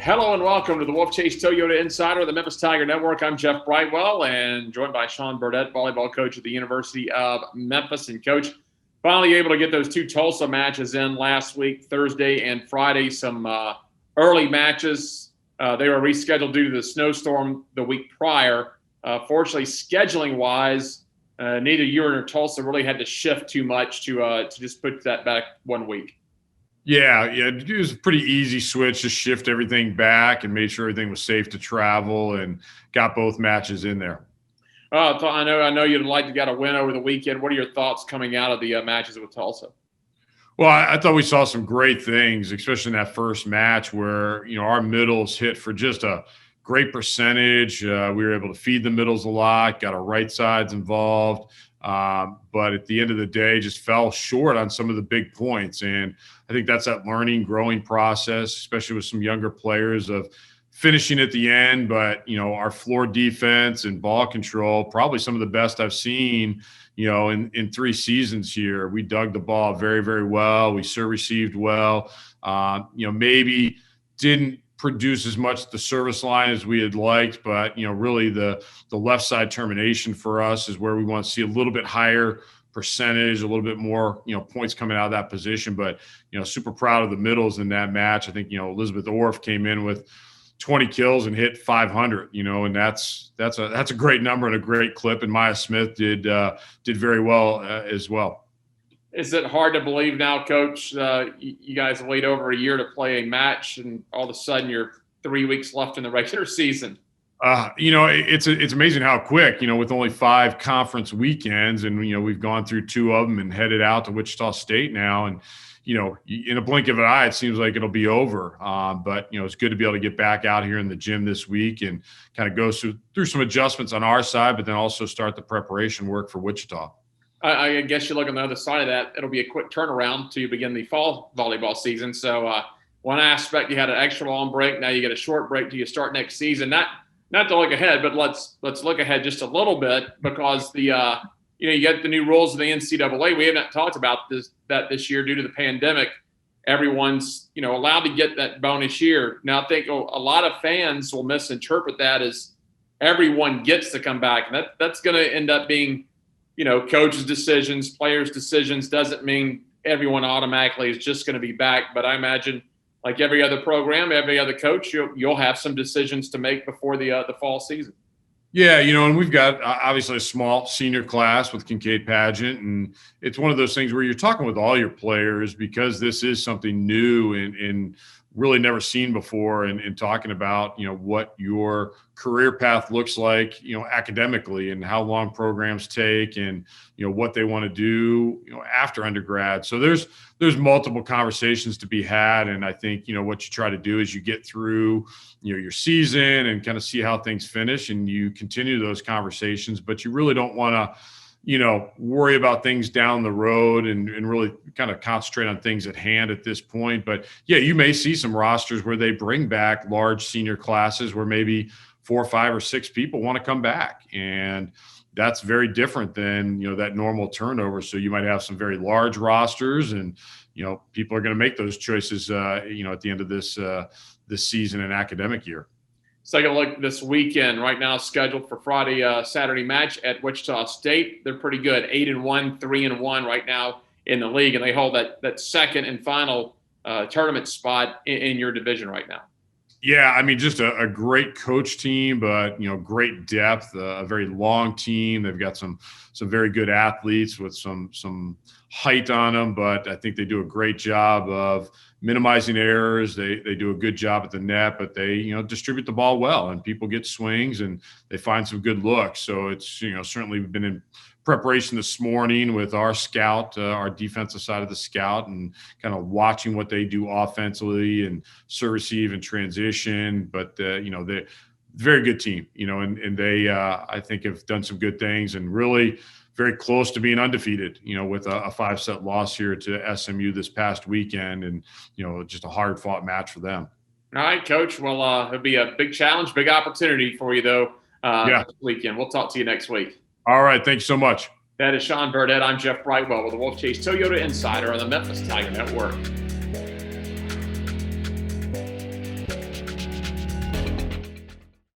Hello and welcome to the Wolfchase Toyota Insider, the Memphis Tiger Network. I'm Jeff Brightwell and joined by Sean Burdette, volleyball coach at the University of Memphis. And Coach, finally able to get those two Tulsa matches in last week, Thursday and Friday, some early matches. They were rescheduled due to the snowstorm the week prior. Fortunately, scheduling-wise, neither you nor Tulsa really had to shift too much to just put that back 1 week. Yeah, it was a pretty easy switch to shift everything back and made sure everything was safe to travel and got both matches in there. I know you'd like to get a win over the weekend. What are your thoughts coming out of the matches with Tulsa? Well, I thought we saw some great things, especially in that first match where, our middles hit for just a great percentage. We were able to feed the middles a lot, got our right sides involved. But at the end of the day, just fell short on some of the big points. And I think that's that learning, growing process, especially with some younger players of finishing at the end. But, our floor defense and ball control, probably some of the best I've seen, in 3 seasons here. We dug the ball very, very well. We received well. Maybe didn't produce as much at the service line as we had liked, but really the left side termination for us is where we want to see a little bit higher percentage, a little bit more points coming out of that position. But super proud of the middles in that match. I think Elizabeth Orff came in with 20 kills and hit 500. And that's a great number and a great clip. And Maya Smith did very well as well. Is it hard to believe now, Coach, you guys wait over a year to play a match and all of a sudden you're 3 weeks left in the regular season? It's amazing how quick, with only 5 conference weekends and, we've gone through 2 of them and headed out to Wichita State now. And, in a blink of an eye, it seems like it'll be over. But, it's good to be able to get back out here in the gym this week and kind of go through some adjustments on our side, but then also start the preparation work for Wichita. I guess you look on the other side of that, it'll be a quick turnaround to begin the fall volleyball season. So one aspect, you had an extra long break. Now you get a short break till you start next season. Not to look ahead, but let's look ahead just a little bit because you get the new rules of the NCAA. We haven't talked about this year due to the pandemic. Everyone's allowed to get that bonus year. Now I think a lot of fans will misinterpret that as everyone gets to come back, and that's going to end up being coaches' decisions, players' decisions. Doesn't mean everyone automatically is just going to be back. But I imagine, like every other program, every other coach, you'll have some decisions to make before the fall season. Yeah, and we've got obviously a small senior class with Kincaid Pageant, and it's one of those things where you're talking with all your players because this is something new and really never seen before, and talking about what your career path looks like academically and how long programs take and what they want to do after undergrad. So there's multiple conversations to be had, and I think what you try to do is you get through your season and kind of see how things finish, and you continue those conversations, but you really don't want to worry about things down the road and really kind of concentrate on things at hand at this point. But yeah, you may see some rosters where they bring back large senior classes where maybe 4 or 5 or 6 people want to come back. And that's very different than, that normal turnover. So you might have some very large rosters and, people are going to make those choices, at the end of this season and academic year. Let's take a look this weekend. Right now, scheduled for Friday, Saturday match at Wichita State. They're pretty good, 8-1, 3-1 right now in the league, and they hold that second and final tournament spot in your division right now. Yeah, just a great coach team, but great depth, a very long team. They've got some very good athletes with some height on them, but I think they do a great job of minimizing errors. They do a good job at the net, but they distribute the ball well, and people get swings and they find some good looks. So it's certainly been in preparation this morning with our scout, our defensive side of the scout, and kind of watching what they do offensively and serve, receive, and transition. But they're very good team, and they I think have done some good things and really very close to being undefeated, with a 5-set loss here to SMU this past weekend, and just a hard fought match for them. All right, Coach. Well, it'll be a big challenge, big opportunity for you though. This weekend. We'll talk to you next week. All right. Thanks so much. That is Sean Burdette. I'm Jeff Brightwell with the Wolfchase Toyota Insider on the Memphis Tiger Network.